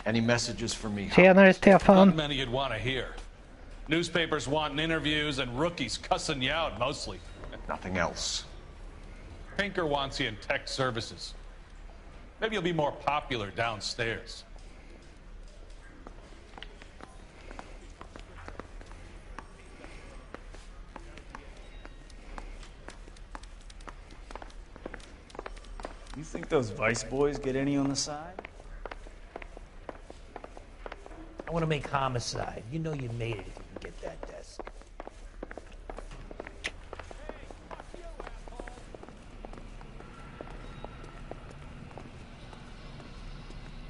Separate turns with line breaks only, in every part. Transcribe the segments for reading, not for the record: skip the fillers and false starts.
Any messages for me?
Tjenare
Not
Stefan.
many you'd want to hear. Newspapers wanting interviews and rookies cussing you out mostly.
Nothing else.
Pinker wants you in tech services. Maybe you'll be more popular downstairs.
You think those Vice boys get any on the side?
I want to make homicide. You know you made it if you can get that desk.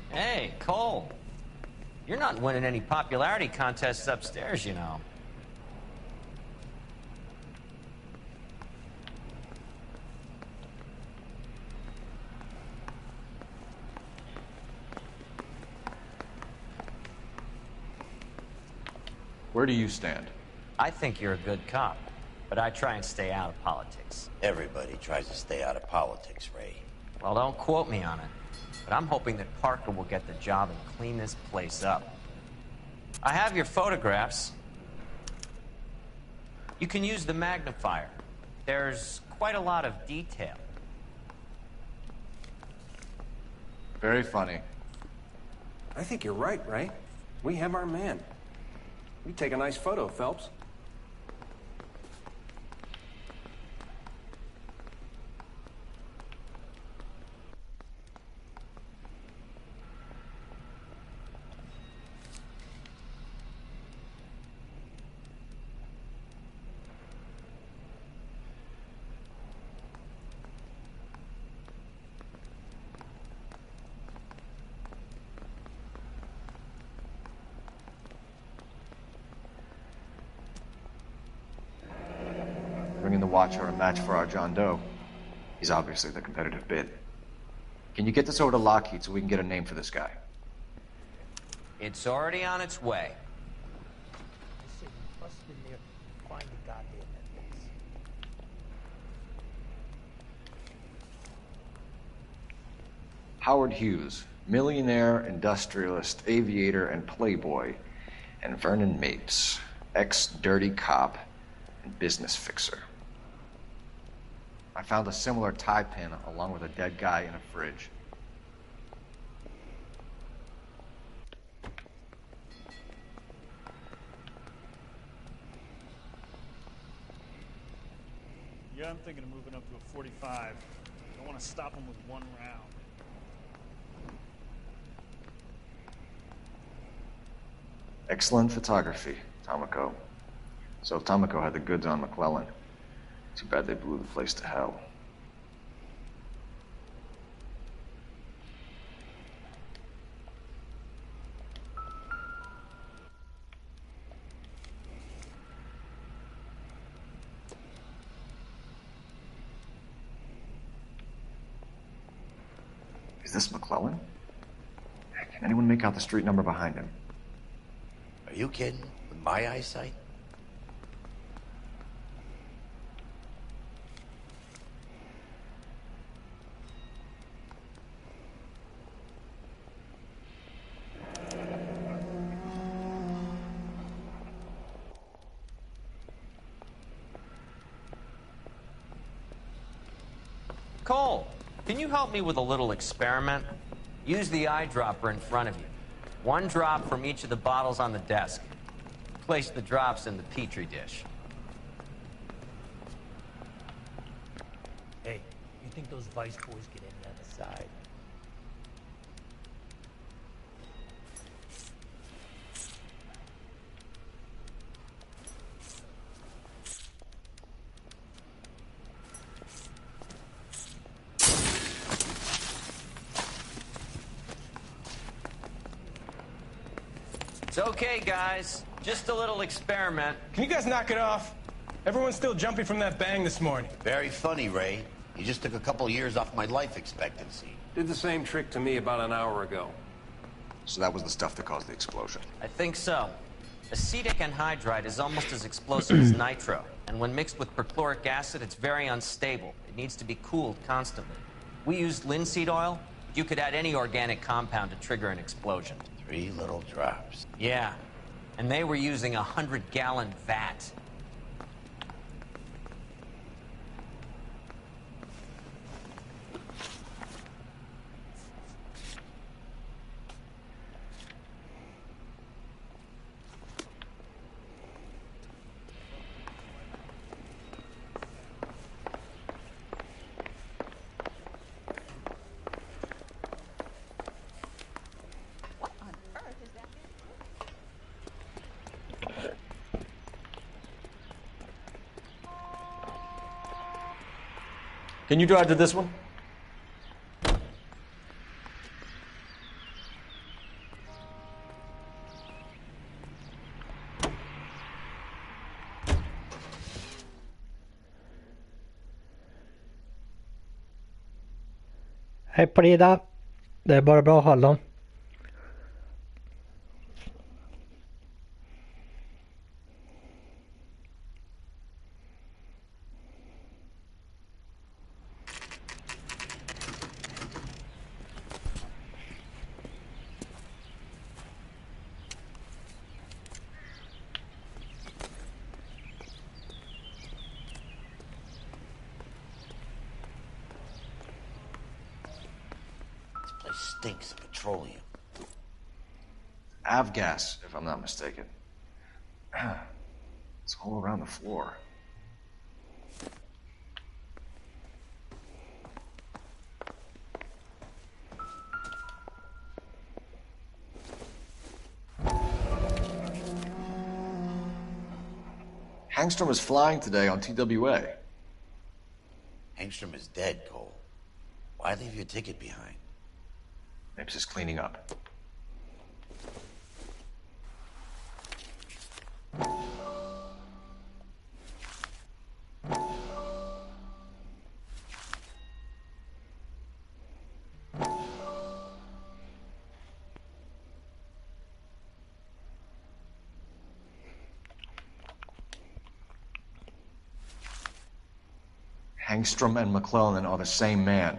Hey, Cole. You're not winning any popularity contests upstairs, you know.
Where do you stand?
I think you're a good cop, but I try and stay out of politics.
Everybody tries to stay out of politics, Ray.
Well, don't quote me on it, but I'm hoping that Parker will get the job and clean this place up. I have your photographs. You can use the magnifier. There's quite a lot of detail.
Very funny.
I think you're right, Ray. We have our man. You take a nice photo, Phelps.
Bringing the Watcher a match for our John Doe. He's obviously the competitive bid. Can you get this over to Lockheed so we can get a name for this guy?
It's already on its way.
I said you bust in there, find the goddamn evidence.
Howard Hughes, millionaire, industrialist, aviator, and playboy. And Vernon Mapes, ex-dirty cop and business fixer. I found a similar tie pin along with a dead guy in a fridge.
Yeah, I'm thinking of moving up to a 45. I don't want to stop him with one round.
Excellent photography, Tomoko. So Tomoko had the goods on McClellan. Too bad they blew the place to hell. Is this McClellan? Can anyone make out the street number behind him?
Are you kidding? With my eyesight?
Cole, can you help me with a little experiment? Use the eyedropper in front of you. One drop from each of the bottles on the desk. Place the drops in the petri dish.
Hey, you think those Vice boys get any on the side?
It's okay, guys. Just a little experiment.
Can you guys knock it off? Everyone's still jumping from that bang this morning.
Very funny, Ray. You just took a couple years off my life expectancy.
Did the same trick to me about an hour ago.
So that was the stuff that caused the explosion.
I think so. Acetic anhydride is almost as explosive as nitro, and when mixed with perchloric acid, it's very unstable. It needs to be cooled constantly. We used linseed oil. You could add any organic compound to trigger an explosion.
3 little drops.
Yeah, and they were using a 100-gallon vat.
Can you drive to this one?
Hej på dig där. Det är bara bra hallon.
Stinks of petroleum.
Avgas, if I'm not mistaken. It's all around the floor. Hangstrom is flying today on TWA.
Hangstrom is dead, Cole. Why leave your ticket behind?
Mapes is cleaning up. Hangstrom and McClellan are the same man.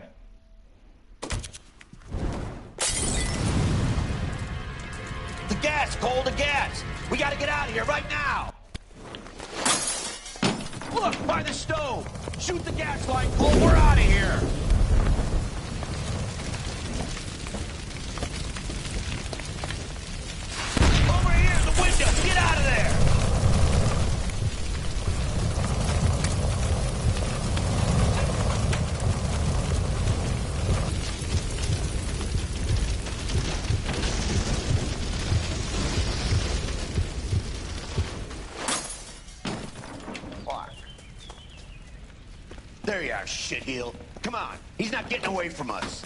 The gas, Cole, the gas! We gotta get out of here right now! Look, by the stove! Shoot the gas line, Cole, we're out of here! Over here, the window! Get out of there! There you are, shitheel. Come on, he's not getting away from us.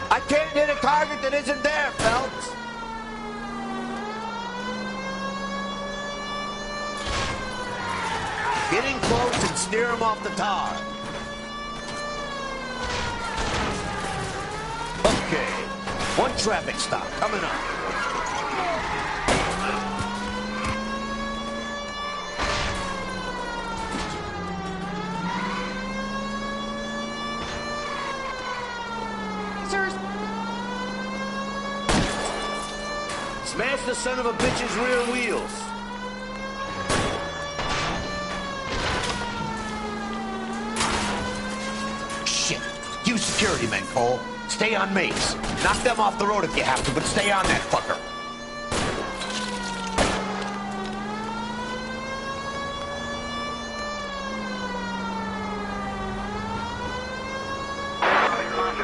I can't hit a target that isn't there, Phelps. Get in close and steer him off the tar. Okay, one traffic stop coming up. Smash the son of a bitch's rear wheels. Shit. You security men, Cole. Stay on mates. Knock them off the road if you have to, but stay on that fucker.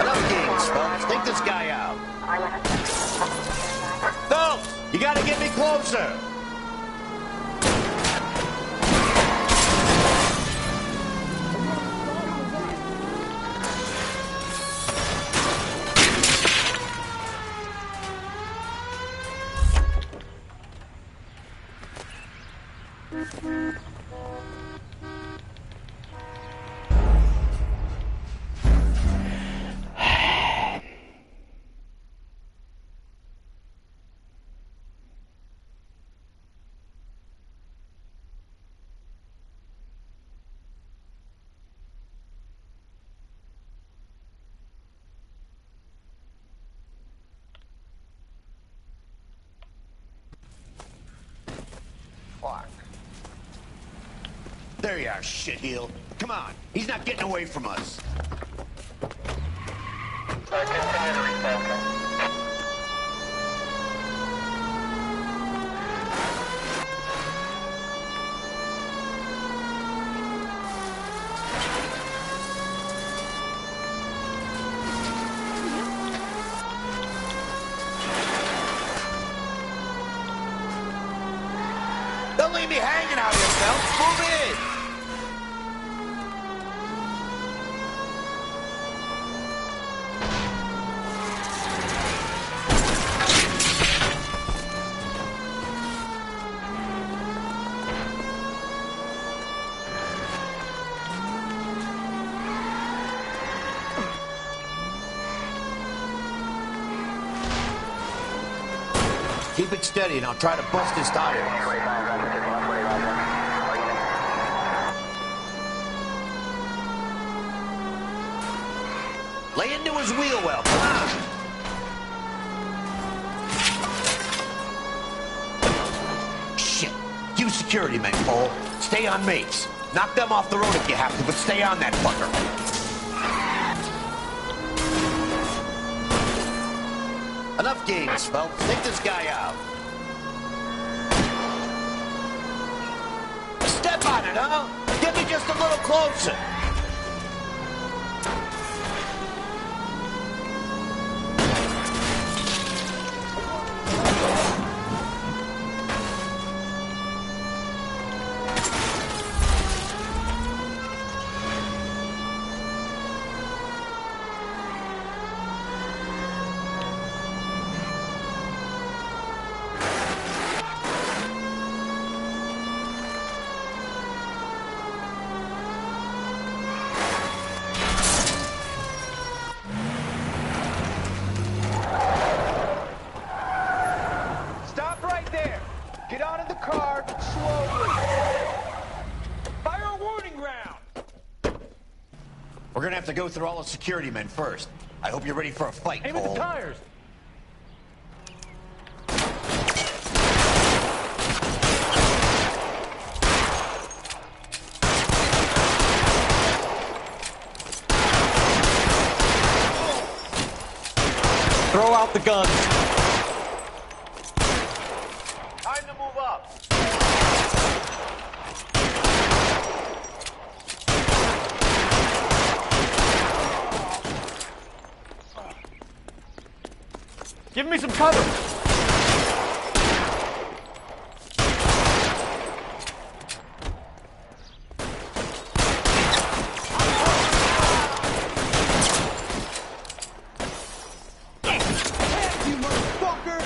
Enough games, folks. Take this guy out. Phelps, you gotta get me closer. There you are, shitheel. Come on, he's not getting away from us. Don't leave me hanging out here, Phelps. Move in. Keep it steady and I'll try to bust his tires. Lay into his wheel well, come on. Shit. You security men, Cole. Stay on mates. Knock them off the road if you have to, but stay on that fucker. Enough games, Phelps. Take this guy out. Step on it, huh? Get me just a little closer. We're gonna have to go through all the security men first. I hope you're ready for a fight,
Aim at
Cole.
the tires.
Throw out the guns.
Time to move up.
Give me some cover.
You motherfucker!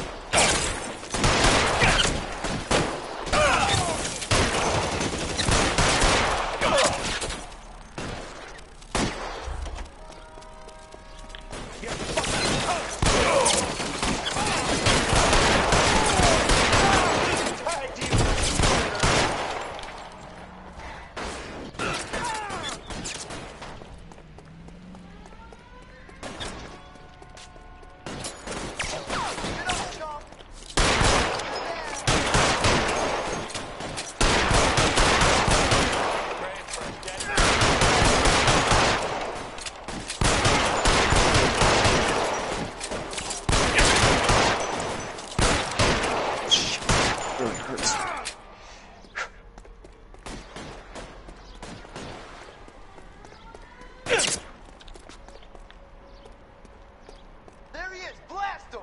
There he is! Blast him!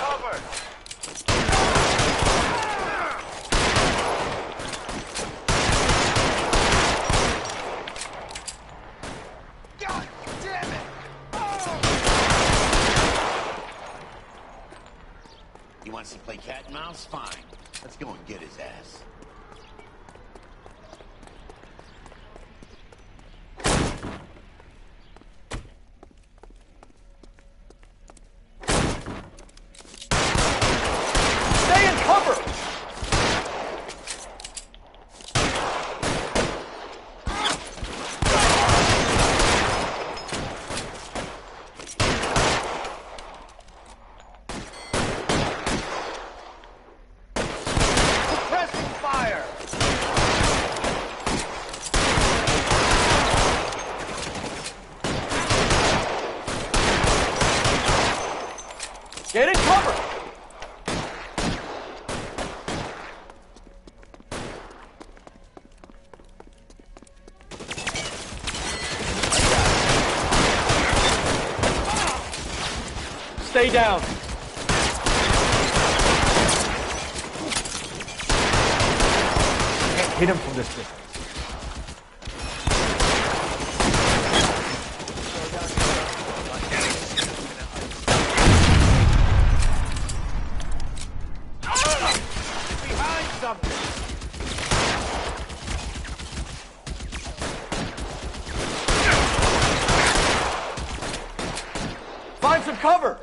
Cover! God damn it! He wants to play cat and mouse? Fine. Let's go and get his ass.
Stay in cover. Stay down. Can't hit him from this distance.
Behind something.
Find some cover.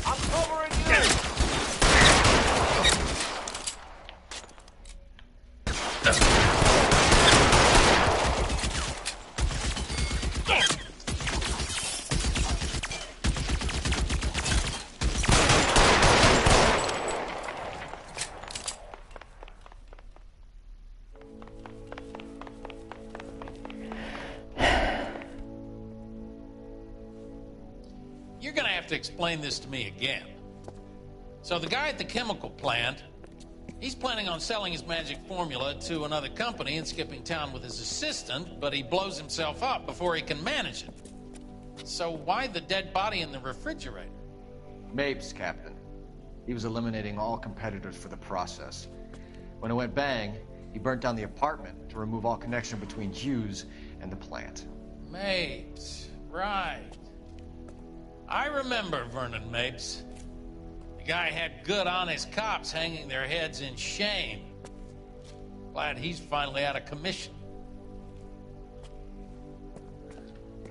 I'm covering you.
You're gonna have to explain this to me again. So the guy at the chemical plant, he's planning on selling his magic formula to another company and skipping town with his assistant, but he blows himself up before he can manage it. So why the dead body in the refrigerator?
Mapes, Captain. He was eliminating all competitors for the process. When it went bang, he burnt down the apartment to remove all connection between Hughes and the plant.
Mapes, right. I remember Vernon Mapes. The guy had good, honest cops hanging their heads in shame. Glad he's finally out of commission.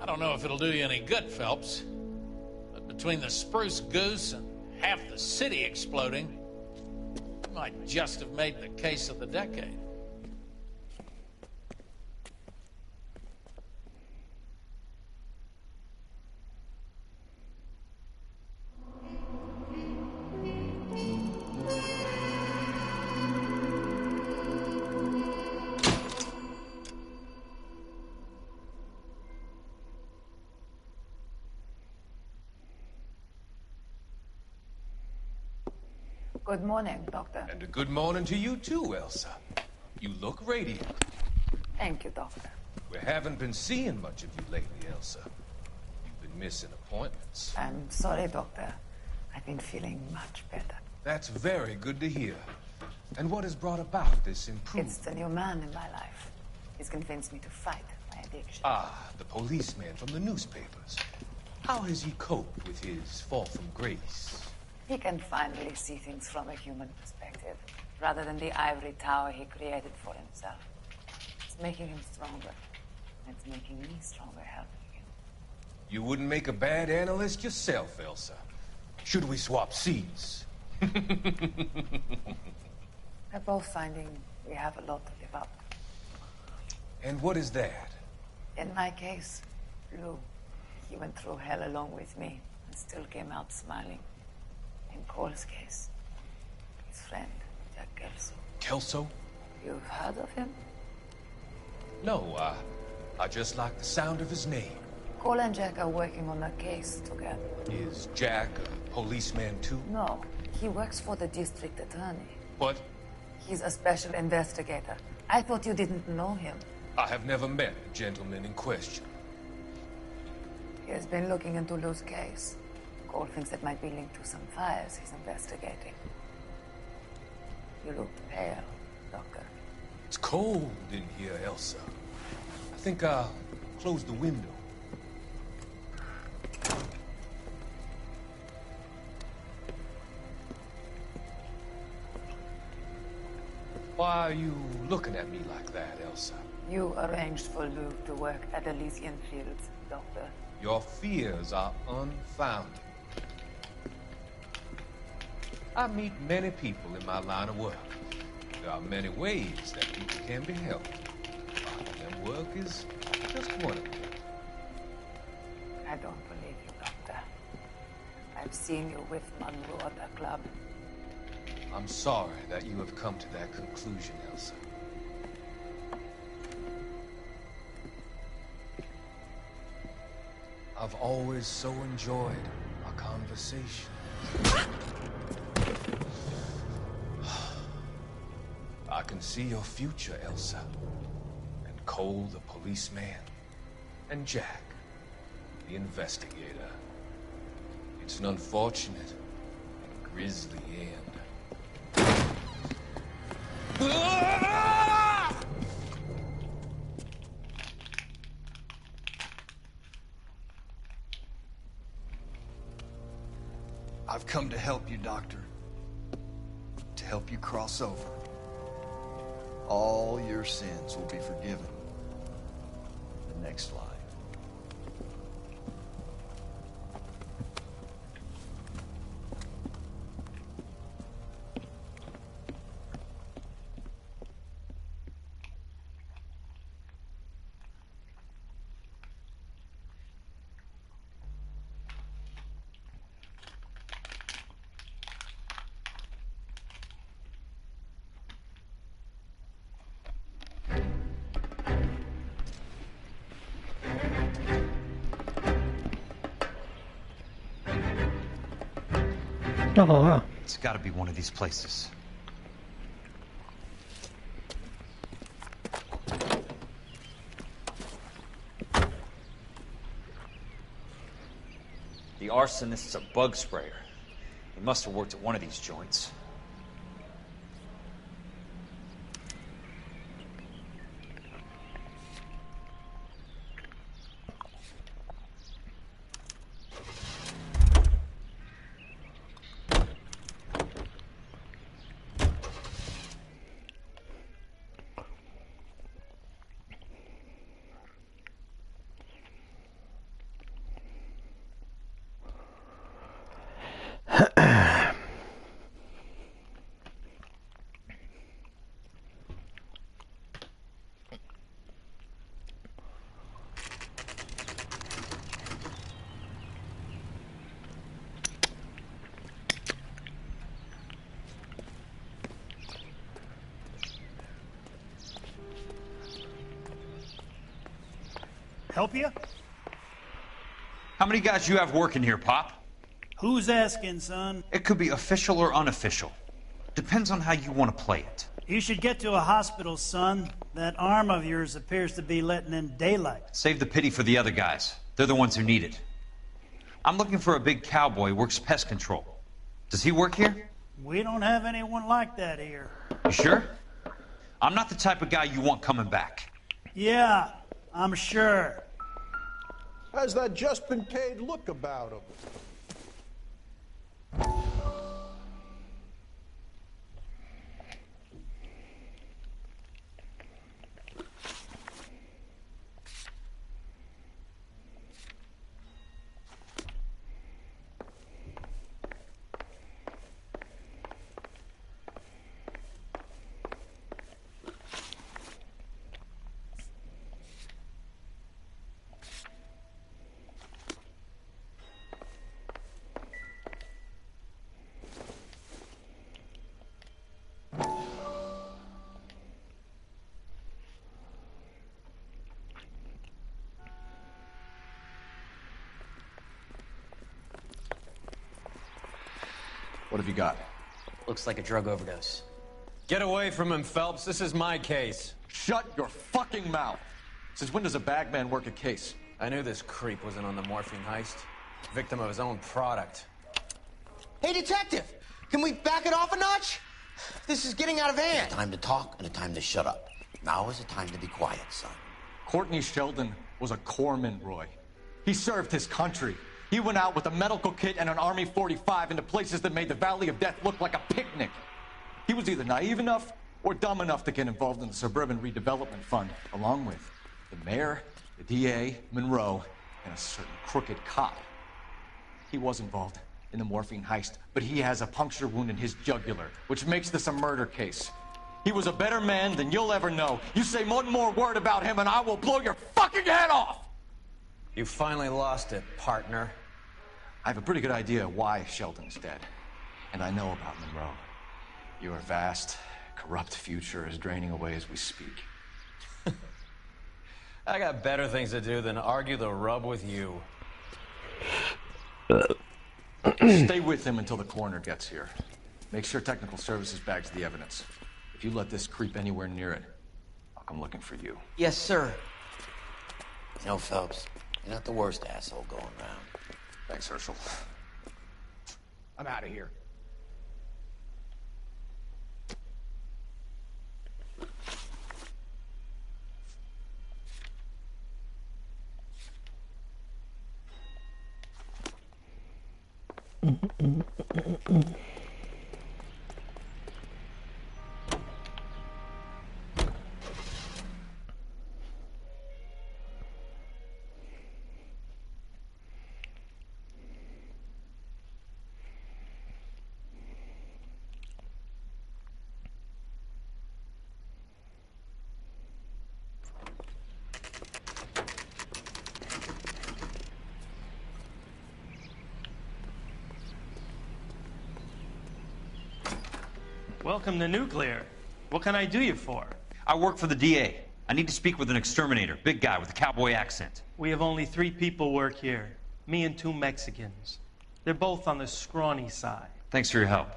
I don't know if it'll do you any good, Phelps, but between the spruce goose and half the city exploding, you might just have made the case of the decade.
Good morning, Doctor.
And a good morning to you too, Elsa. You look radiant.
Thank you, Doctor.
We haven't been seeing much of you lately, Elsa. You've been missing appointments.
I'm sorry, Doctor. I've been feeling much better.
That's very good to hear. And what has brought about this improvement?
It's the new man in my life. He's convinced me to fight my addiction.
Ah, the policeman from the newspapers. How has he coped with his fall from grace?
He can finally see things from a human perspective, rather than the ivory tower he created for himself. It's making him stronger. It's making me stronger helping him.
You wouldn't make a bad analyst yourself, Elsa. Should we swap seats?
We're both finding we have a lot to live up.
And what is that?
In my case, Lou, he went through hell along with me and still came out smiling. In Cole's case, his friend, Jack Kelso.
Kelso?
You've heard of him?
No, I just like the sound of his name.
Cole and Jack are working on a case together.
Is Jack a policeman too?
No, he works for the district attorney.
What?
He's a special investigator. I thought you didn't know him.
I have never met the gentleman in question.
He has been looking into Lou's case. Cole thinks it might be linked to some fires he's investigating. You look pale, Doctor.
It's cold in here, Elsa. I think I'll close the window. Why are you looking at me like that, Elsa?
You arranged for Lou to work at Elysian Fields, Doctor.
Your fears are unfounded. I meet many people in my line of work. There are many ways that people can be helped. And work is just one of them.
I don't believe you, Doctor. I've seen you with Monroe at the club.
I'm sorry that you have come to that conclusion, Elsa. I've always so enjoyed our conversation. I can see your future, Elsa. And Cole, the policeman, and Jack, the investigator. It's an unfortunate and grisly end.
I've come to help you, Doctor. To help you cross over. All your sins will be forgiven. The next life.
It's got to be one of these places. The arsonist's a bug sprayer. He must have worked at one of these joints.
Help you?
How many guys you have working here, Pop?
Who's asking, son?
It could be official or unofficial. Depends on how you want to play it.
You should get to a hospital, son. That arm of yours appears to be letting in daylight.
Save the pity for the other guys. They're the ones who need it. I'm looking for a big cowboy who works pest control. Does he work here?
We don't have anyone like that here.
You sure? I'm not the type of guy you want coming back.
Yeah, I'm sure.
How's that just been paid look about him?
What have you got?
Looks like a drug overdose.
Get away from him, Phelps. This is my case.
Shut your fucking mouth! Since when does a bagman work a case?
I knew this creep wasn't on the morphine heist. Victim of his own product.
Hey, detective! Can we back it off a notch? This is getting out of hand. A time to talk and a time to shut up. Now is the time to be quiet, son.
Courtney Sheldon was a corpsman, Roy. He served his country. He went out with a medical kit and an Army 45 into places that made the Valley of Death look like a picnic. He was either naive enough or dumb enough to get involved in the Suburban Redevelopment Fund, along with the mayor, the DA, Monroe, and a certain crooked cop. He was involved in the morphine heist, but he has a puncture wound in his jugular, which makes this a murder case. He was a better man than you'll ever know. You say one more word about him and I will blow your fucking head off!
You finally lost it, partner.
I have a pretty good idea why Sheldon's dead. And I know about Monroe. Your vast, corrupt future is draining away as we speak.
I got better things to do than argue the rub with you.
Stay with him until the coroner gets here. Make sure technical services bags the evidence. If you let this creep anywhere near it, I'll I'm looking for you.
Yes, sir. You know, Phelps, you're not the worst asshole going around.
Thanks, Herschel. I'm out of here.
Welcome to Nuclear. What can I do you for?
I work for the DA. I need to speak with an exterminator, big guy with a cowboy accent.
We have only 3 people work here. Me and 2 Mexicans. They're both on the scrawny side.
Thanks for your help.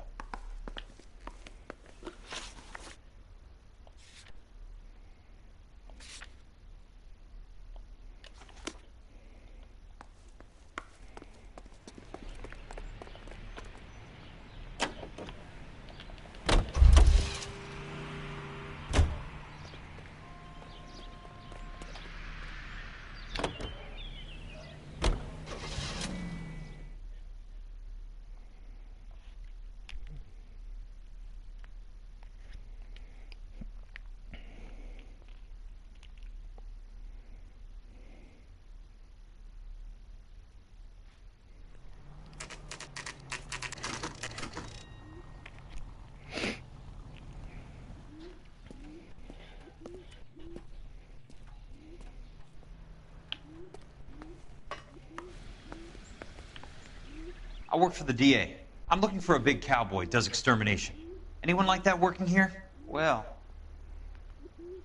I work for the DA. I'm looking for a big cowboy, does extermination. Anyone like that working here?
Well,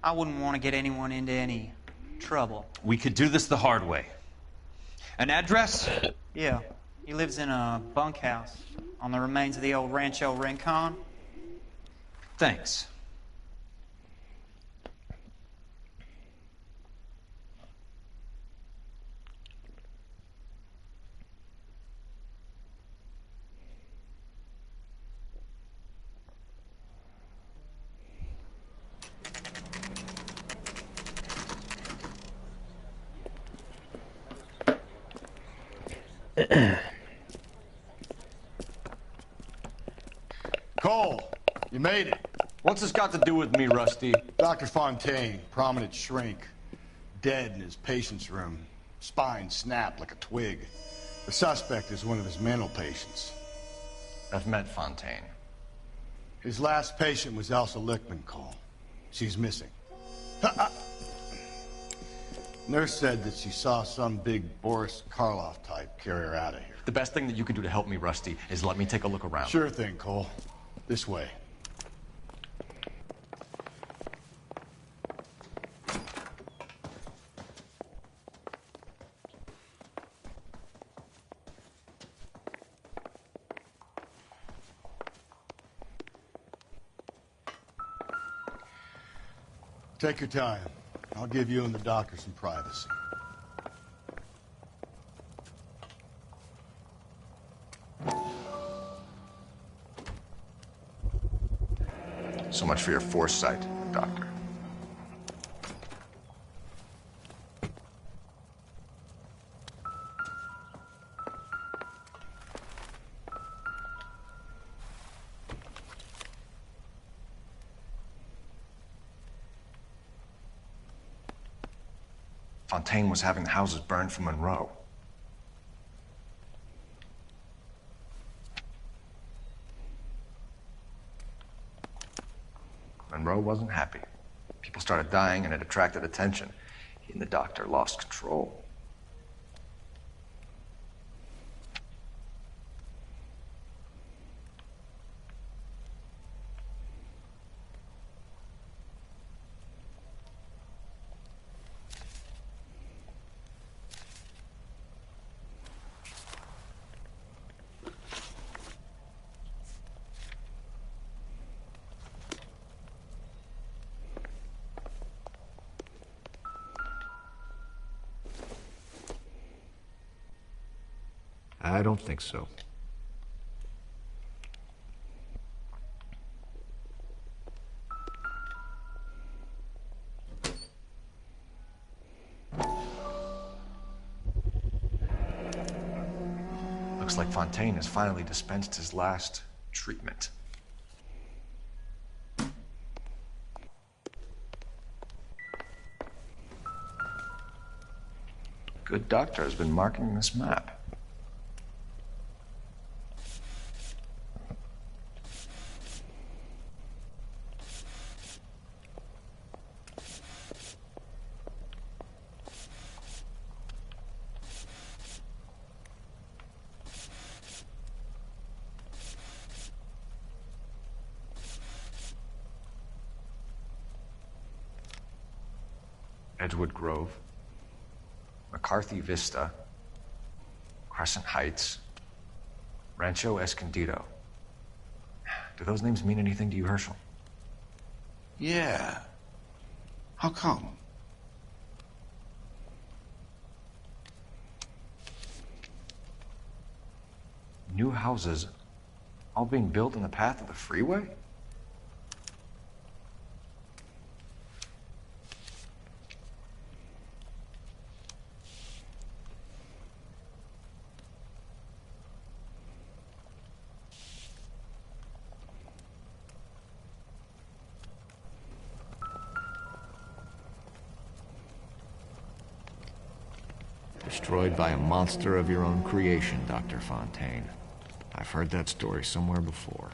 I wouldn't want to get anyone into any trouble.
We could do this the hard way. An address?
Yeah, he lives in a bunkhouse on the remains of the old Rancho Rincon.
Thanks.
Cole, you made it.
What's this got to do with me, Rusty?
Dr. Fontaine, prominent shrink, dead in his patient's room. Spine snapped like a twig. The suspect is one of his mental patients.
I've met Fontaine.
His last patient was Elsa Lichtman, Cole. She's missing. Nurse said that she saw some big Boris Karloff type carry her out of here.
The best thing that you can do to help me, Rusty, is let me take a look around.
Sure thing, Cole. This way. Take your time. I'll give you and the doctor some privacy.
So much for your foresight, Doctor. Fontaine was having the houses burned for Monroe. Monroe wasn't happy. People started dying and it attracted attention. He and the doctor lost control.
I don't think so.
Looks like Fontaine has finally dispensed his last treatment. Good doctor has been marking this map. Edgewood Grove, McCarthy Vista, Crescent Heights, Rancho Escondido. Do those names mean anything to you, Herschel?
Yeah. How come?
New houses all being built in the path of the freeway?
Destroyed by a monster of your own creation, Dr. Fontaine. I've heard that story somewhere before.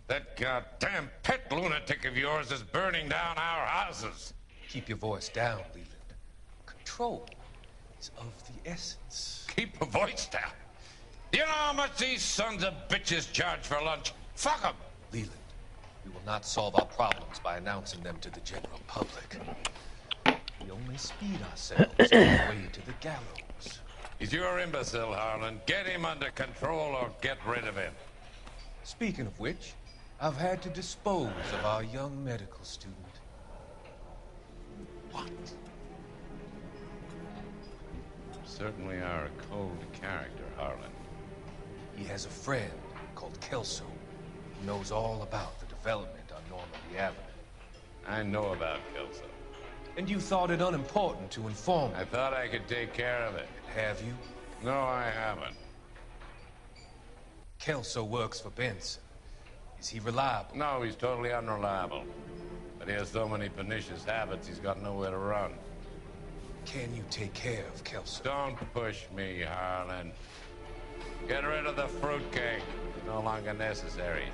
That goddamn pet lunatic of yours is burning down our houses.
Keep your voice down, Leland. Control is of the essence.
Keep your voice down? You know how much these sons of bitches charge for lunch? Fuck them.
Leland, we will not solve our problems by announcing them to the general public. We only speed ourselves on the way to the gallows.
He's your imbecile, Harlan. Get him under control or get rid of him.
Speaking of which, I've had to dispose of our young medical student.
What? You certainly are a cold character, Harlan.
He has a friend called Kelso who knows all about the development on Normandy Avenue.
I know about Kelso.
And you thought it unimportant to inform me.
I thought I could take care of it.
Have you?
No, I haven't.
Kelso works for Benson. Is he reliable?
No, he's totally unreliable. But he has so many pernicious habits, he's got nowhere to run.
Can you take care of Kelso?
Don't push me, Harlan. Get rid of the fruitcake. It's no longer necessary.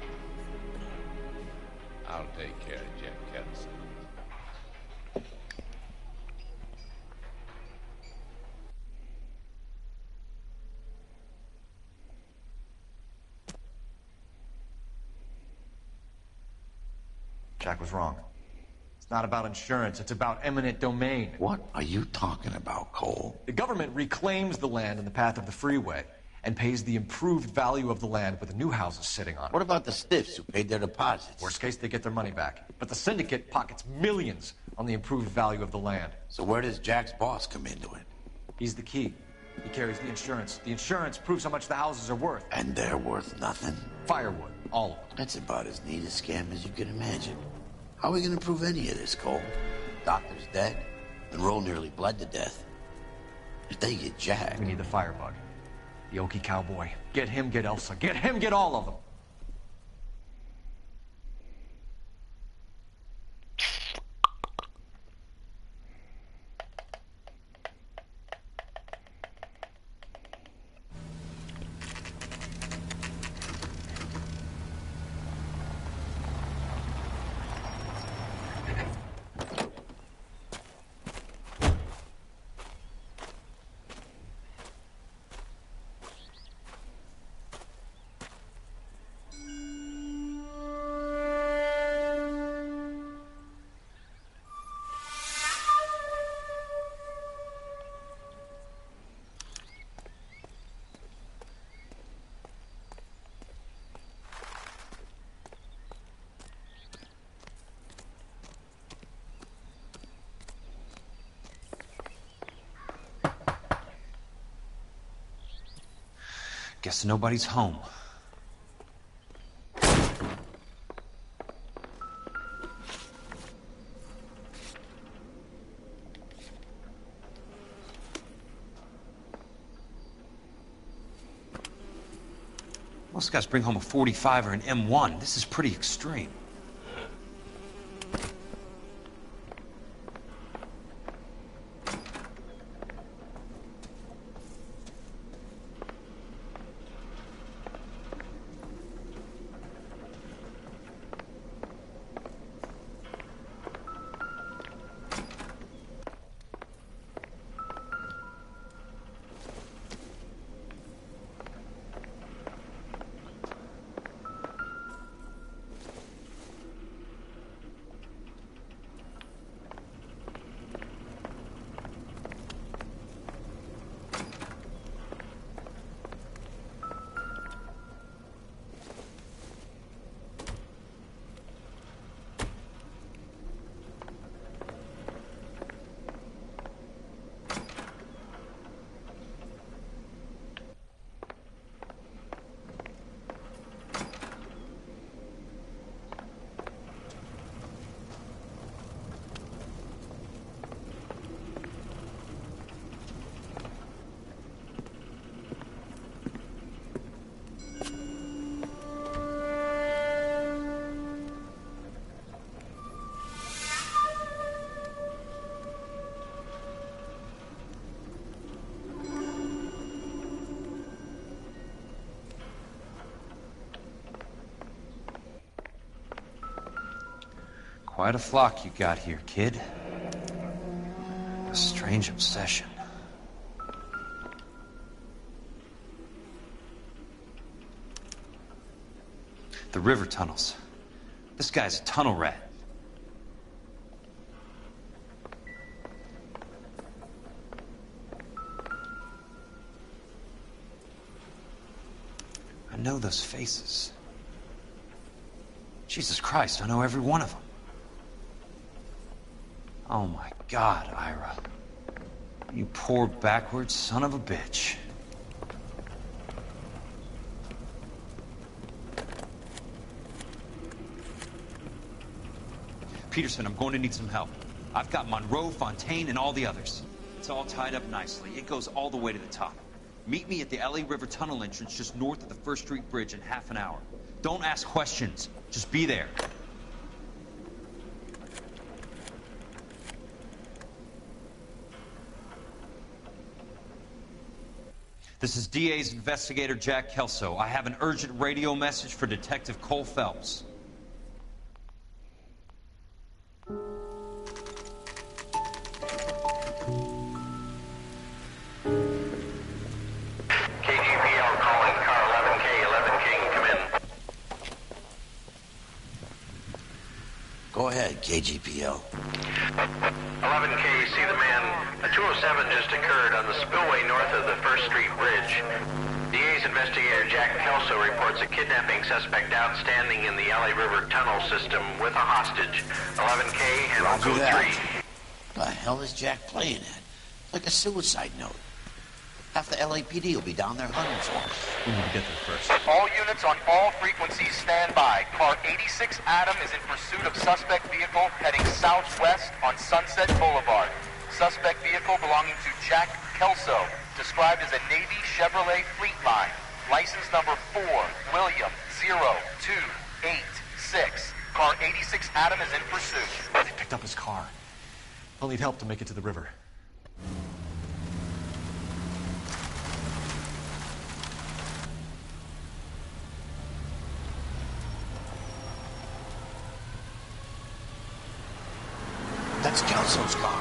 I'll take care of Jim Kelso.
Jack was wrong. It's not about insurance, it's about eminent domain.
What are you talking about, Cole?
The government reclaims the land in the path of the freeway and pays the improved value of the land with the new houses sitting on it.
What about the stiffs who paid their deposits?
Worst case, they get their money back. But the syndicate pockets millions on the improved value of the land.
So where does Jack's boss come into it?
He's the key. He carries the insurance. The insurance proves how much the houses are worth.
And they're worth nothing?
Firewood, all of them.
That's about as neat a scam as you can imagine. How are we going to prove any of this, Cole? Doctor's dead, and Roll nearly bled to death. If they get Jack...
We need the firebug. The Okie cowboy. Get him, get Elsa. Get him, get all of them.
Guess nobody's home. Most guys bring home a 45 or an M1. This is pretty extreme. Quite a flock you got here, kid. A strange obsession. The river tunnels. This guy's a tunnel rat. I know those faces. Jesus Christ, I know every one of them. Oh my God, Ira. You poor backwards son of a bitch. Peterson, I'm going to need some help. I've got Monroe, Fontaine, and all the others. It's all tied up nicely. It goes all the way to the top. Meet me at the LA River Tunnel entrance just north of the First Street Bridge in half an hour. Don't ask questions. Just be there. This is DA's investigator Jack Kelso. I have an urgent radio message for Detective Cole Phelps.
KGPL calling car 11K, 11 King, come in.
Go ahead, KGPL.
11K, see the man. A 207 just occurred on the spillway north of the First Street Bridge. DA's investigator Jack Kelso reports a kidnapping suspect outstanding in the LA River tunnel system with a hostage. 11K, handle code 3.
What the hell is Jack playing at? Like a suicide note. Half the LAPD will be down there hunting for him.
We need to get there first.
All units on all frequencies stand by. Car 86 Adam is in pursuit of suspect vehicle heading southwest on Sunset Boulevard. Suspect vehicle belonging to Jack Kelso, described as a Navy Chevrolet Fleetline. License number 4, William 0286. Car 86 Adam is in pursuit.
They picked up his car. I'll need help to make it to the river.
That's Kelso's car.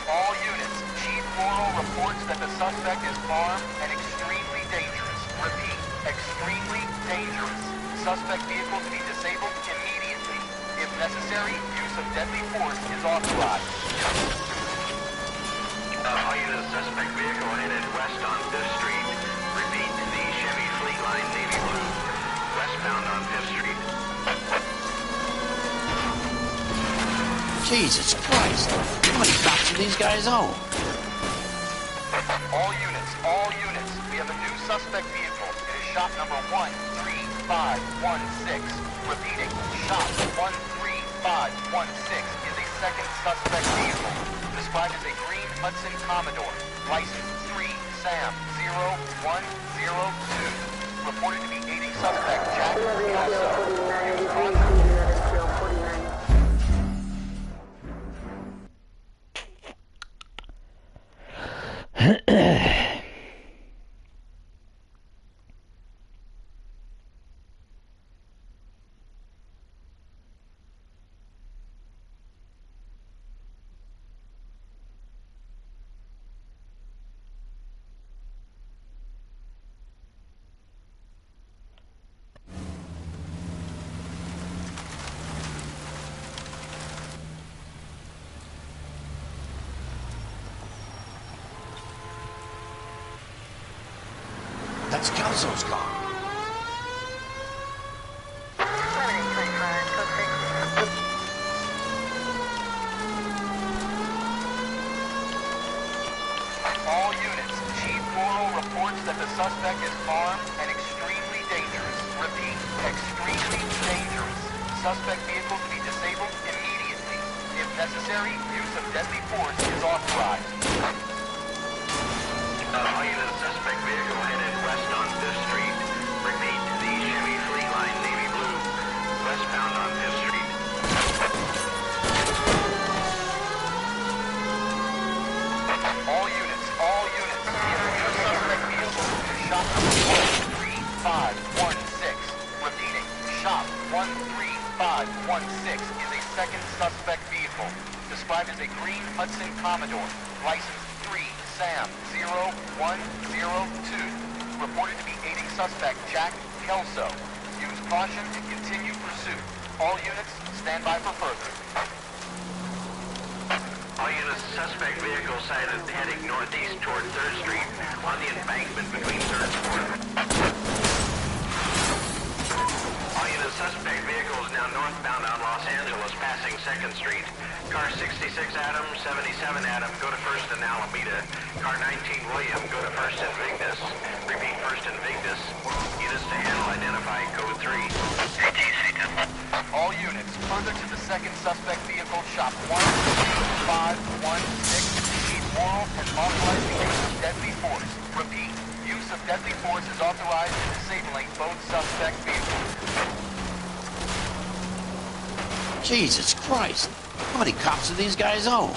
All units, Chief Morrow reports that the suspect is armed and extremely dangerous. Repeat, extremely dangerous. Suspect vehicle to be disabled immediately. If necessary, use of deadly force is authorized.
All units, suspect vehicle headed west on 5th Street. Repeat, the Chevy Fleetline Navy Blue, westbound on 5th Street.
Jesus Christ. How many cops do these guys own?
All units. We have a new suspect vehicle. It is shop number 13516. Repeating, shop 13516 is a second suspect vehicle. Described as a green Hudson Commodore. License 3 Sam 0102. Reported to be aiding suspect Jack Kelso.
That's Kelso's car.
All units, Chief Laurel reports that the suspect is armed and extremely dangerous. Repeat, extremely dangerous. Suspect vehicle to be disabled immediately. If necessary, use of deadly force is authorized.
All units, suspect vehicle headed west on 5th Street. Repeat, the Chevy Fleet Line Navy Blue, westbound on 5th Street.
All units. We have a new suspect vehicle to shop number 13516. Repeating, shop 13516 is a second suspect vehicle. Described as a green Hudson Commodore. License 3 Sam 0102. Reported to be aiding suspect Jack Kelso. Use caution and continue pursuit. All units, stand by for further.
All units, suspect vehicle sighted heading northeast toward 3rd Street on the embankment between 3rd and 4th. All units, suspect vehicle is now northbound on Los Angeles, passing 2nd Street. Car 66 Adam, 77 Adam, go to 1st and Alameda. Car 19 William, go to 1st and Vigdis. Repeat, 1st and Vigdis. Units to handle, identify code 3.
All units, further to the second suspect vehicle, shop 13516. Chief Laurel has authorized the use of deadly force. Repeat, use of deadly force is authorized in disabling both suspect vehicles.
Jesus Christ. How many cops do these guys own?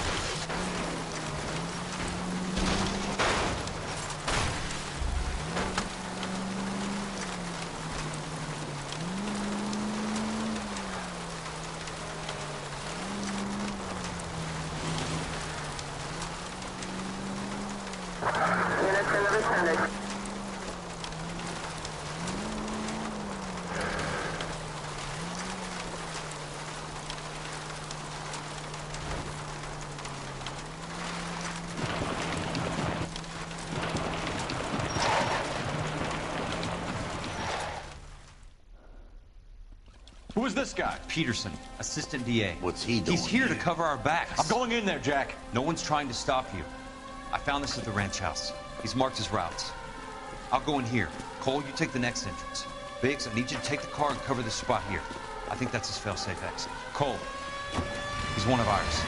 Who is this guy?
Peterson, assistant DA.
What's he doing?
He's here to cover our backs.
I'm going in there, Jack.
No one's trying to stop you. I found this at the ranch house. He's marked his routes. I'll go in here. Cole, you take the next entrance. Biggs, I need you to take the car and cover this spot here. I think that's his fail-safe exit. Cole, he's one of ours.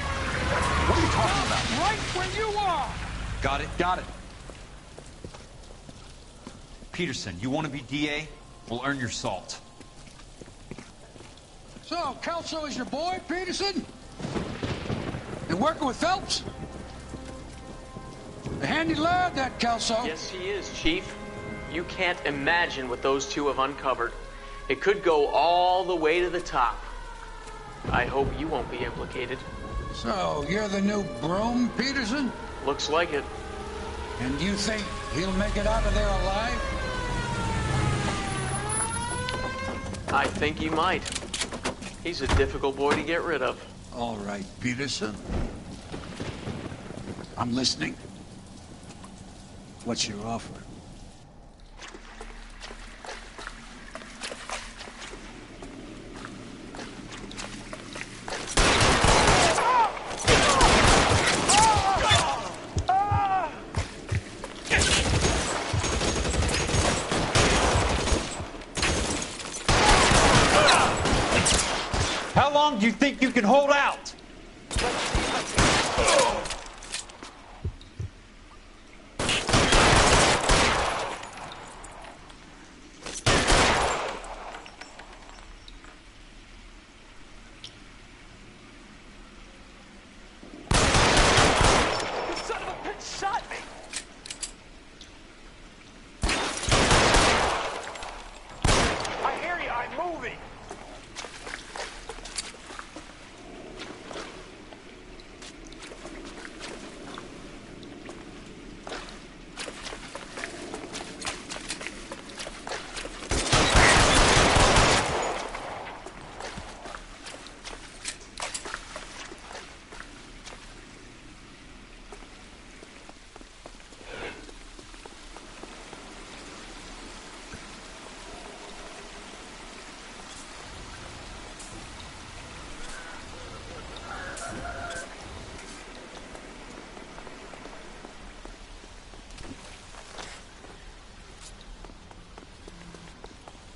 What are you talking about?
Right where you are!
Got it?
Got it.
Peterson, you want to be DA? We'll earn your salt.
So, Kelso is your boy, Peterson? And working with Phelps? A handy lad, that Kelso.
Yes, he is, Chief. You can't imagine what those two have uncovered. It could go all the way to the top. I hope you won't be implicated.
So, you're the new broom, Peterson?
Looks like it.
And you think he'll make it out of there alive?
I think he might. He's a difficult boy to get rid of.
All right, Peterson. I'm listening. What's your offer?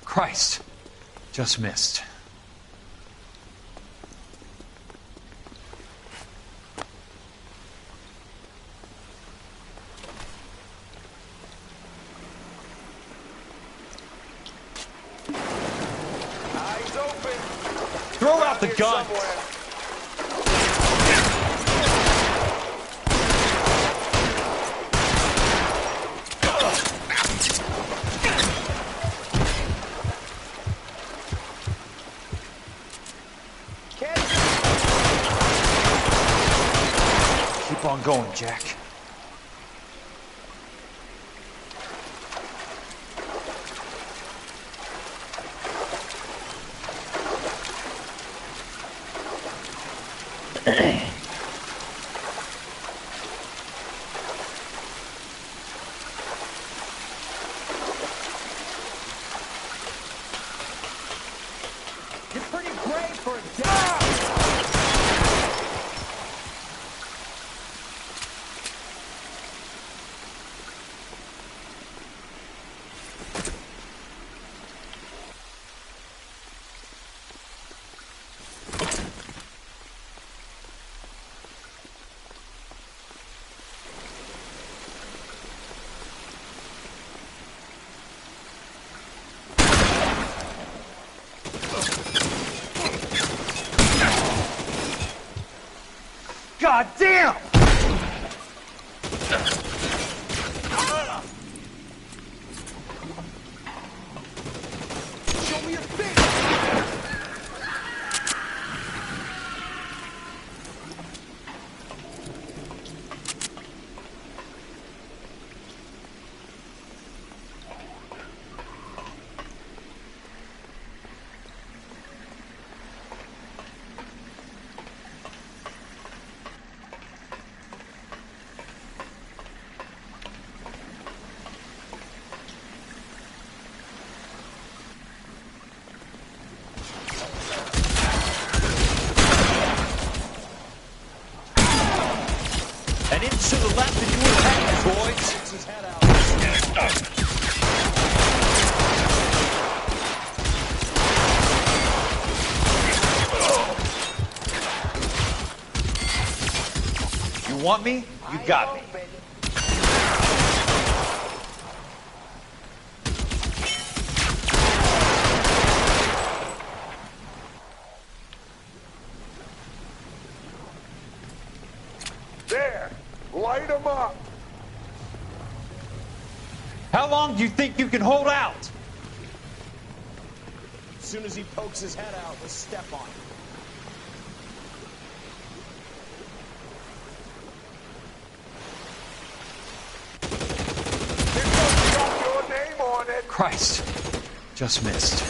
Christ. Just missed.
Eyes open.
Throw out the gun. Keep on going, Jack.
You're pretty brave for a dog.
God damn!
Show me your face.
And into the left and you will hang, boys. His head out. You want me? You got me.
There. Light him up.
How long do you think you can hold out?
As soon as he pokes his head out, we'll step on him. Your name on it.
Christ. Just missed.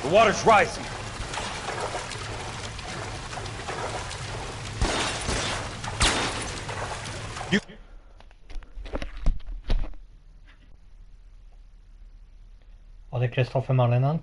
The water's rising.
Var det Kristoffer Marlinen?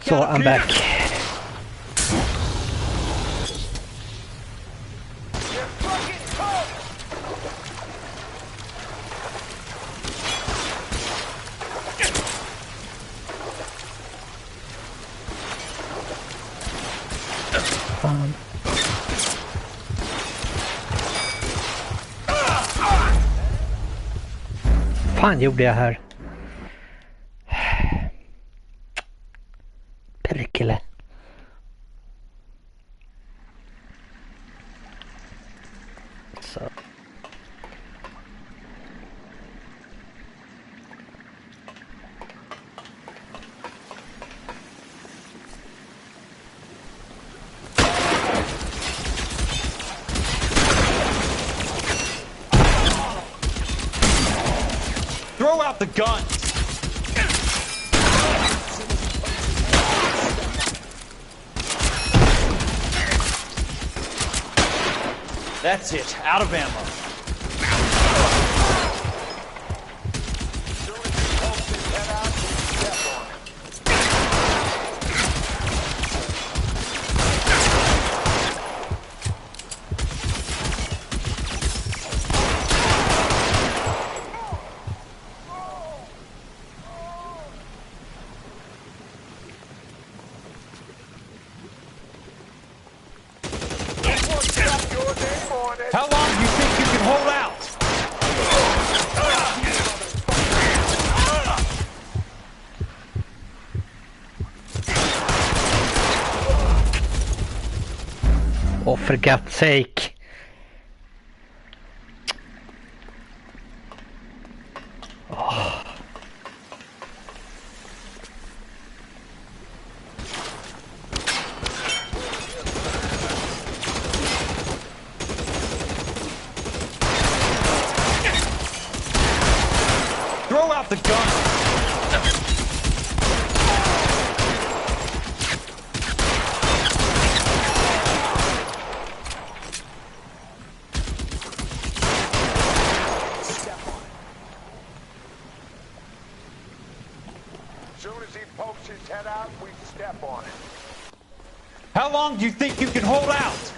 So I'm back. Fan. Fan gjorde jag här? Perkele. Så.
Throw out the guns! That's it. Out of ammo. How long do you think you can hold out?
Oh, for God's sake. Oh.
Throw out the gun!
Soon as he pokes his head out, we step on it.
How long do you think you can hold out?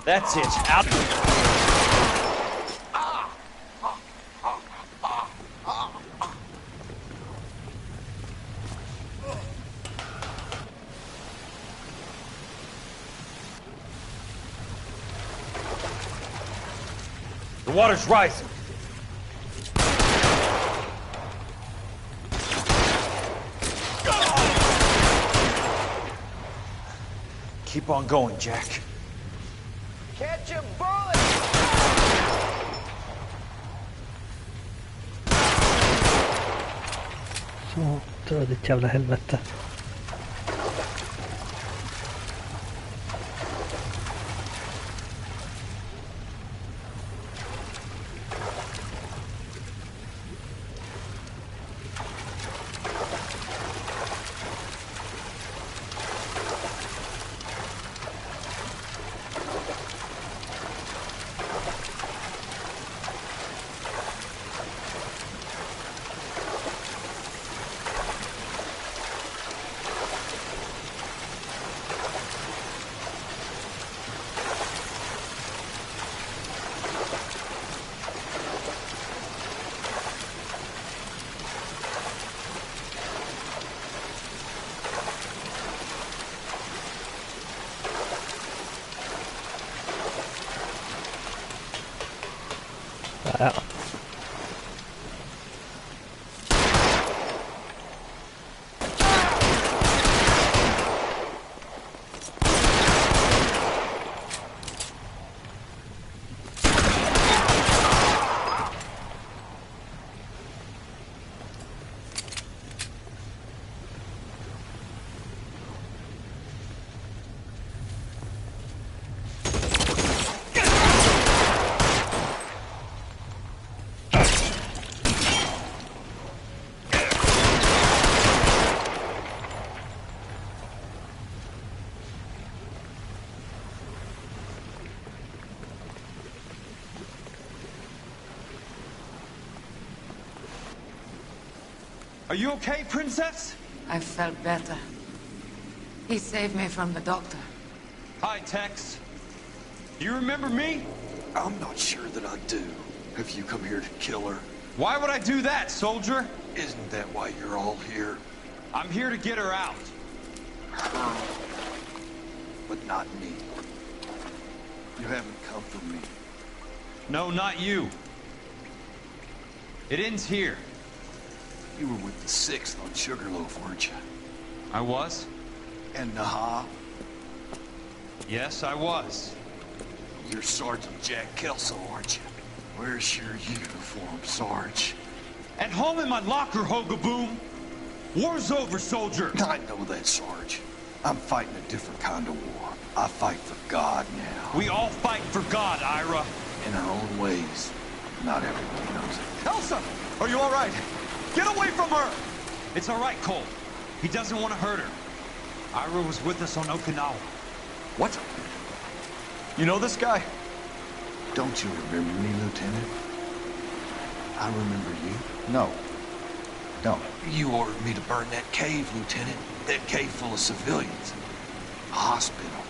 That's it. Out. The water's rising. Keep on going, Jack.
Catch a bullet!
Så, dra ditt jävla helvete. Ja.
Are you okay, Princess?
I felt better. He saved me from the doctor.
Hi, Tex. Do you remember me?
I'm not sure that I do. Have you come here to kill her?
Why would I do that, soldier?
Isn't that why you're all here?
I'm here to get her out.
Her. But not me. You haven't come for me.
No, not you. It ends here.
You were with the 6th on Sugarloaf, weren't you?
I was?
And Naha?
Yes, I was.
You're Sergeant Jack Kelso, aren't you? Where's your uniform, Sarge?
At home in my locker, Hogaboom. War's over, soldier.
I know that, Sarge. I'm fighting a different kind of war. I fight for God now.
We all fight for God, Ira.
In our own ways. Not everyone knows it.
Elsa! Are you all right? Get away from her! It's all right, Cole. He doesn't want to hurt her. Ira was with us on Okinawa.
What? You know this guy?
Don't you remember me, Lieutenant? I remember you.
No. Don't.
You ordered me to burn that cave, Lieutenant. That cave full of civilians. A hospital.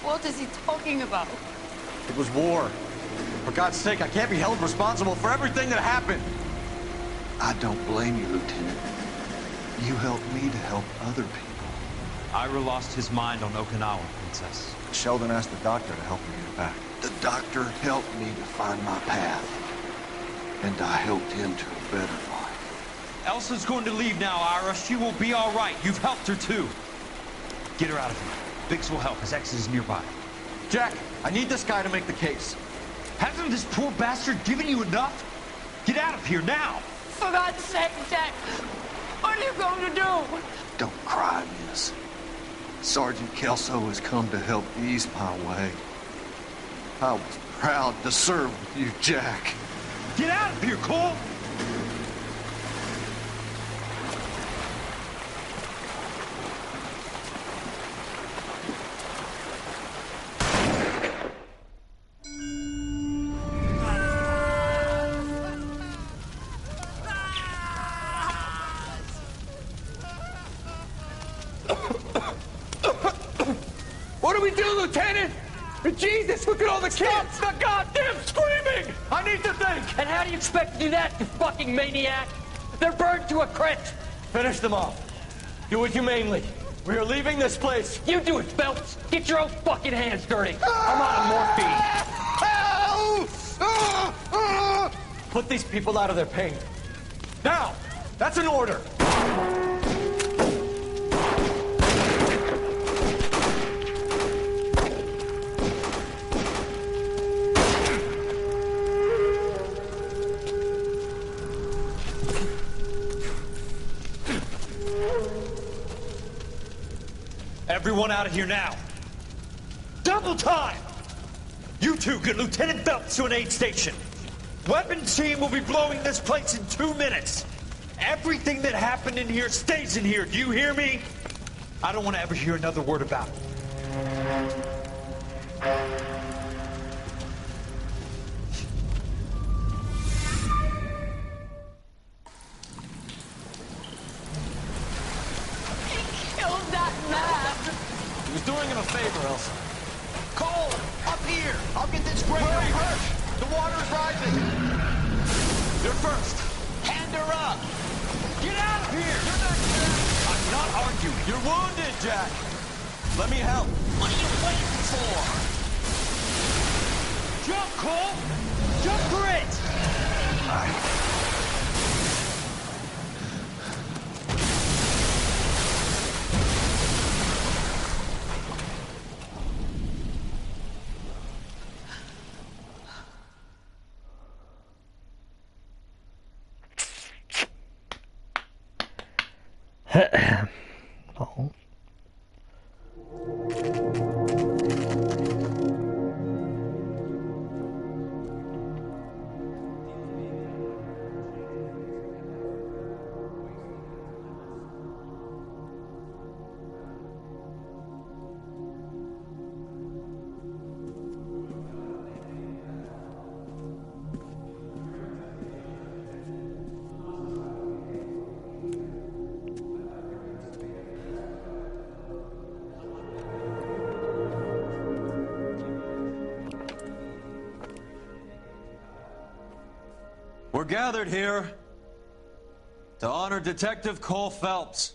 What is he talking about?
It was war. For God's sake, I can't be held responsible for everything that happened.
I don't blame you, Lieutenant. You helped me to help other people.
Ira lost his mind on Okinawa, Princess.
Sheldon asked the doctor to help me get back.
The doctor helped me to find my path. And I helped him to a better life.
Elsa's going to leave now, Ira. She will be all right. You've helped her, too. Get her out of here. Biggs will help. His exit is nearby.
Jack, I need this guy to make the case.
Hasn't this poor bastard given you enough? Get out of here now!
For God's sake, Jack! What are you going to do?
Don't cry, miss. Sergeant Kelso has come to help ease my way. I was proud to serve with you, Jack.
Get out of here, Cole!
What do we do, Lieutenant? Jesus, look at all the kids! Stop the goddamn screaming! I need to think!
And how do you expect to do that, you fucking maniac? They're burned to a crisp!
Finish them off. Do it humanely. We are leaving this place.
You do it, Phelps! Get your own fucking hands dirty! I'm on morphine!
Put these people out of their pain. Now! That's an order!
Everyone out of here now. Double time! You two get Lieutenant Phelps to an aid station. Weapons team will be blowing this place in 2 minutes. Everything that happened in here stays in here. Do you hear me? I don't want to ever hear another word about it.
He was doing him a favor, Elsa.
Cole, up here! I'll get this grader first! The water is rising!
You're first!
Hand her up!
Get out of here! You're not Jack! I'm not arguing. You're wounded, Jack! Let me help.
What are you waiting for?
Jump, Cole! Jump for it!
Ja.
We're gathered here to honor Detective Cole Phelps.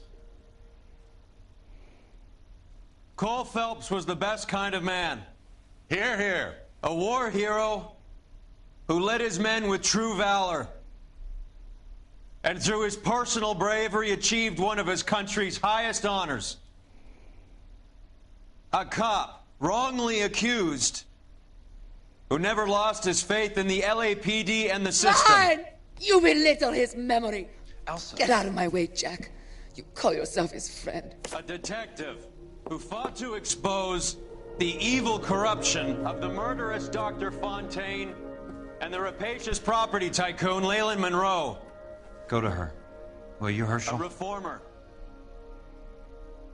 Cole Phelps was the best kind of man. Hear, hear. A war hero who led his men with true valor. And through his personal bravery achieved one of his country's highest honors. A cop, wrongly accused, who never lost his faith in the LAPD and the system.
Fine! You belittle his memory.
Elsa.
Get out of my way, Jack. You call yourself his friend.
A detective who fought to expose the evil corruption of the murderous Dr. Fontaine and the rapacious property tycoon Leyland Monroe.
Go to her. Will you, Herschel?
A reformer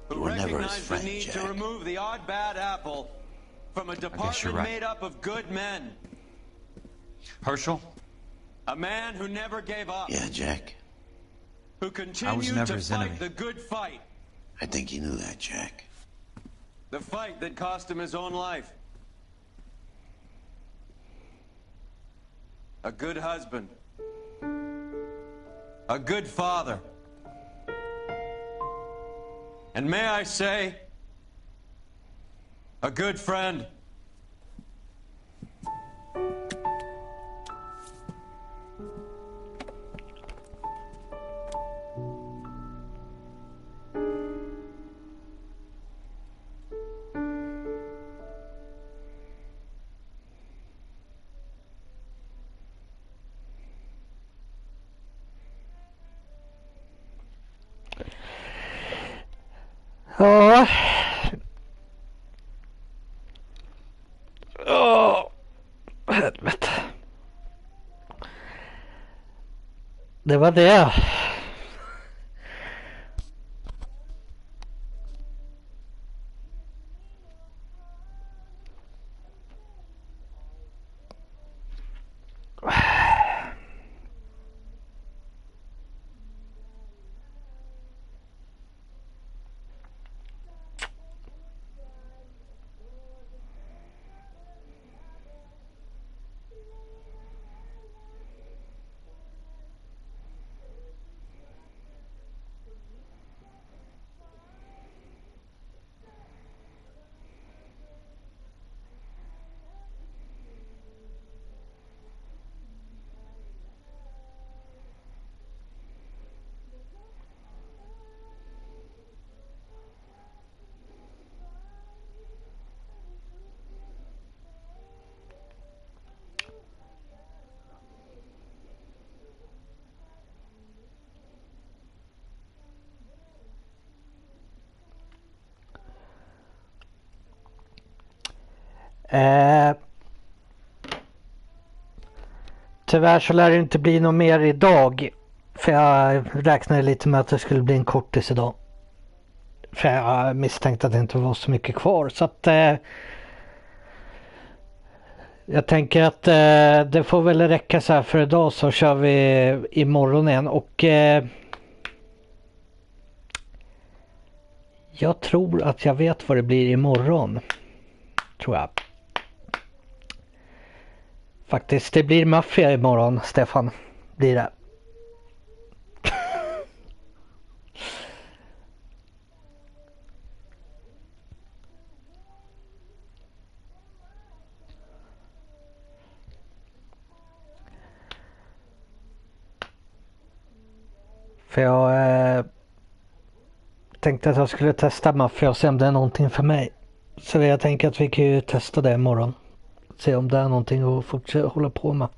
who
You were never his
recognized
friend,
the need
Jack.
to remove the odd bad apple from a department
right.
made up of good men.
Herschel?
A man who never gave up.
Yeah, Jack.
Who continued
never
to
his
fight
enemy.
the good fight.
I think you knew that, Jack.
The fight that cost him his own life. A good husband. A good father. And may I say, a good friend.
Ja. Åh, helvete. Det var det. Tyvärr så lär det inte bli något mer idag. För jag räknade lite med att det skulle bli en kortis idag. För jag misstänkte att det inte var så mycket kvar. Så att jag tänker att det får väl räcka så här för idag, så kör vi imorgon igen. Och jag tror att jag vet vad det blir imorgon. Tror jag. Faktiskt, det blir maffia imorgon, Stefan. Blir det. För jag tänkte att jag skulle testa maffia och se om det är någonting för mig. Så jag tänker att vi kan ju testa det imorgon. Se om det är någonting att fortsätta hålla på med.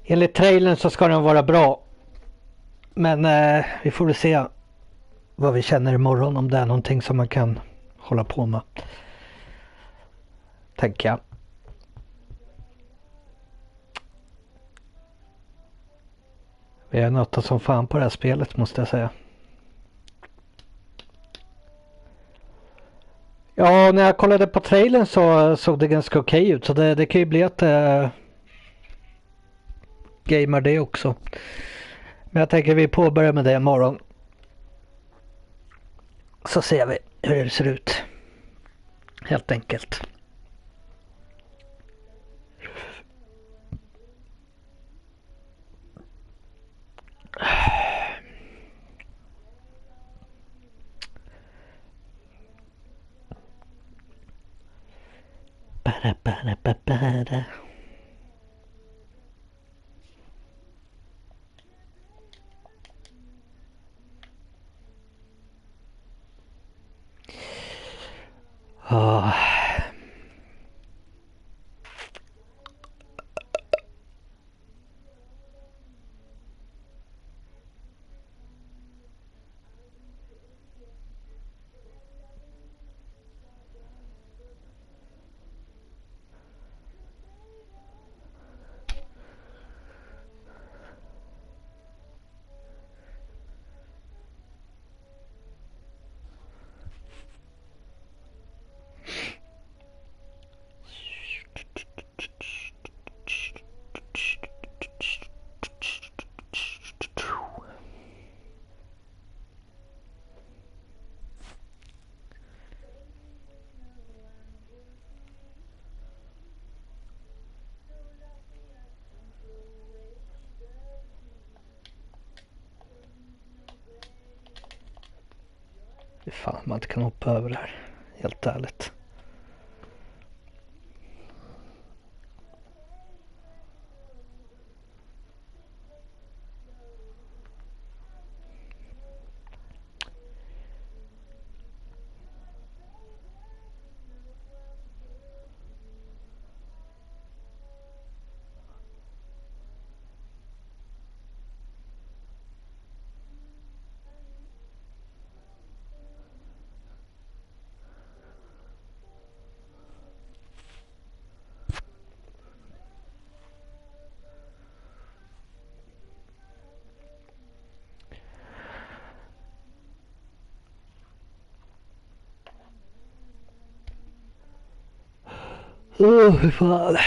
Enligt trailern så ska den vara bra. Men vi får väl se vad vi känner imorgon. Om det är någonting som man kan hålla på med. Tänker jag. Vi har nötat som fan på det här spelet, måste jag säga. Ja, när jag kollade på trailern så såg det ganska okej ut. Så det kan ju bli att gamer det också. Men jag tänker vi påbörjar med det imorgon. Så ser vi hur det ser ut. Helt enkelt. Fan, man inte kan hoppa över det här. Helt ärligt. Hur fan.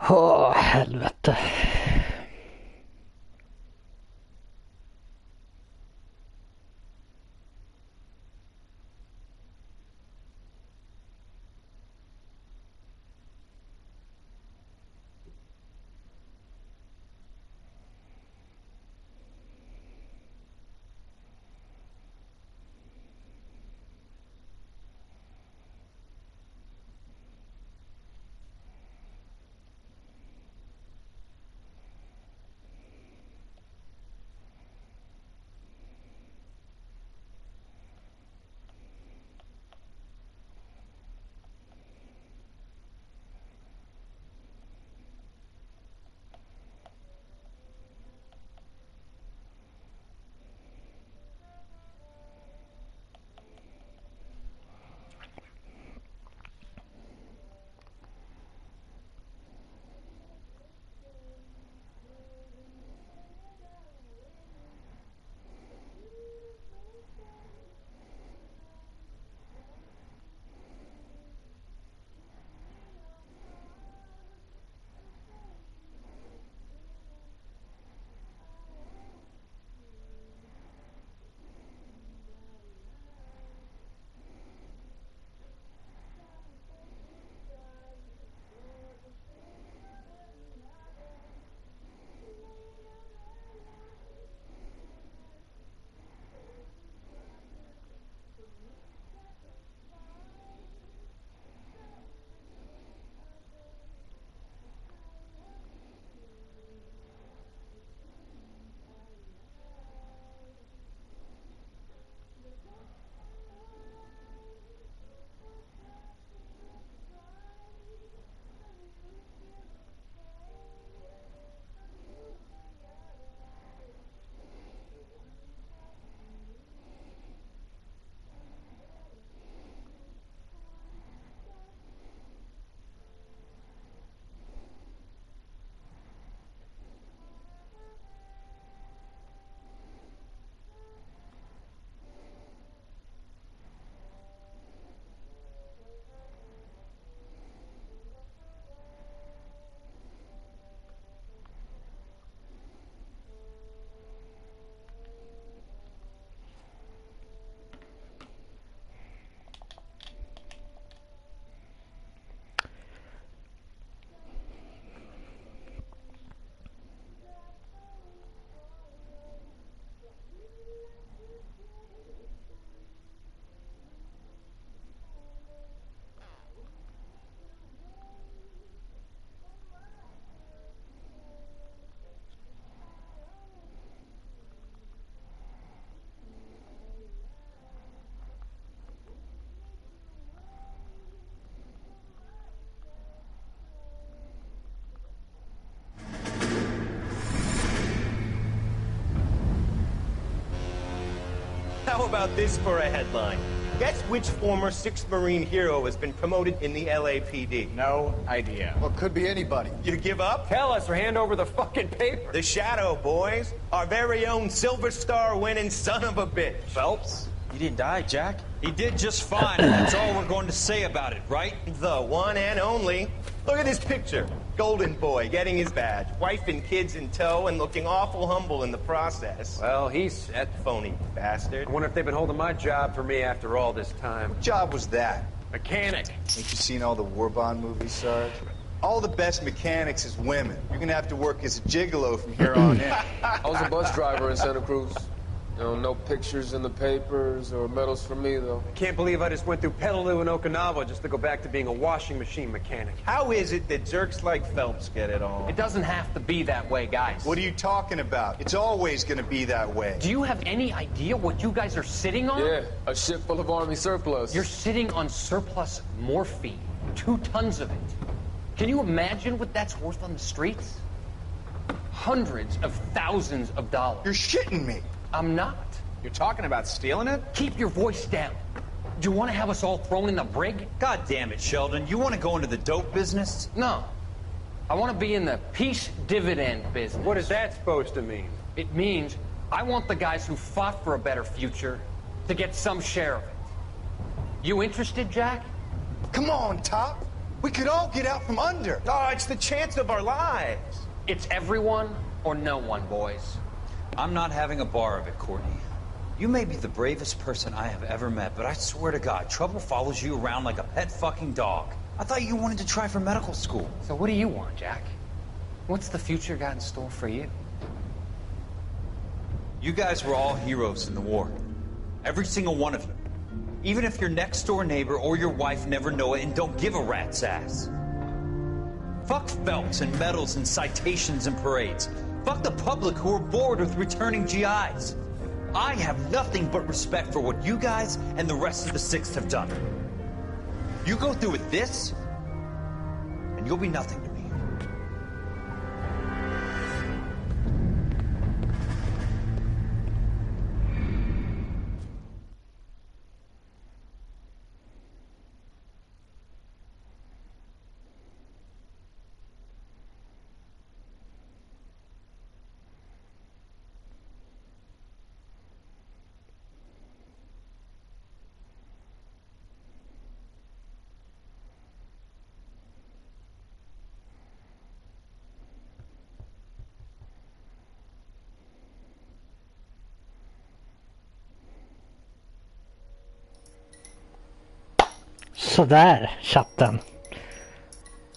Åh, helvete.
How about this for a headline? Guess which former 6th Marine hero has been promoted in the LAPD?
No idea.
Well, could be anybody. You give up? Tell us or hand over the fucking paper. The Shadow, boys. Our very own Silver Star winning son of a bitch.
Phelps? He didn't die, Jack. He did just fine, and that's all we're going to say about it, right?
The one and only. Look at this picture. Golden boy getting his badge, wife and kids in tow, and looking awful humble in the process.
Well, he's
that phony bastard.
I wonder if they've been holding my job for me after all this time.
What job was that?
Mechanic.
Ain't you seen all the war bond movies, Sarge? All the best mechanics is women. You're gonna have to work as a gigolo from here on in.
I was a bus driver in Santa Cruz.
No pictures in the papers or medals for me, though.
Can't believe I just went through Petaloo and Okinawa just to go back to being a washing machine mechanic.
How is it that jerks like Phelps get it all?
It doesn't have to be that way, guys.
What are you talking about? It's always going to be that way.
Do you have any idea what you guys are sitting on?
Yeah, a ship full of Army surplus.
You're sitting on surplus morphine. 2 tons of it. Can you imagine what that's worth on the streets? Hundreds of thousands of dollars.
You're shitting me.
I'm not.
You're talking about stealing it?
Keep your voice down. Do you want to have us all thrown in the brig?
God damn it, Sheldon. You want to go into the dope business?
No. I want to be in the peace dividend business.
What is that supposed to mean?
It means I want the guys who fought for a better future to get some share of it. You interested, Jack?
Come on, Top. We could all get out from under.
Oh, it's the chance of our lives.
It's everyone or no one, boys.
I'm not having a bar of it, Courtney. You may be the bravest person I have ever met, but I swear to God, trouble follows you around like a pet fucking dog. I thought you wanted to try for medical school.
So what do you want, Jack? What's the future got in store for you?
You guys were all heroes in the war. Every single one of you. Even if your next door neighbor or your wife never know it and don't give a rat's ass. Fuck Phelps and medals and citations and parades. Fuck the public who are bored with returning GIs. I have nothing but respect for what you guys and the rest of the Sixth have done. You go through with this, and you'll be nothing to me.
Sådär, chatten.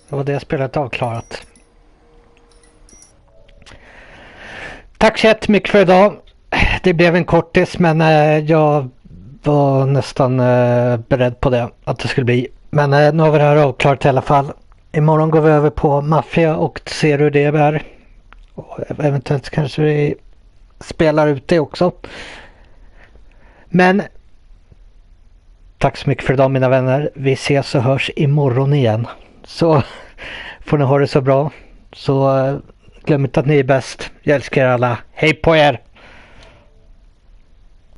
Det var det spelet avklarat. Tack så jättemycket för idag. Det blev en kortis, men jag var nästan beredd på det, att det skulle bli. Men nu har vi det här avklarat i alla fall. Imorgon går vi över på Mafia och ser hur det är. Och eventuellt kanske vi spelar ut det också. Men tack så mycket för idag, mina vänner. Vi ses och hörs imorgon igen. Så får ni ha det så bra. Så glöm inte att ni är bäst. Jag älskar er alla. Hej på er!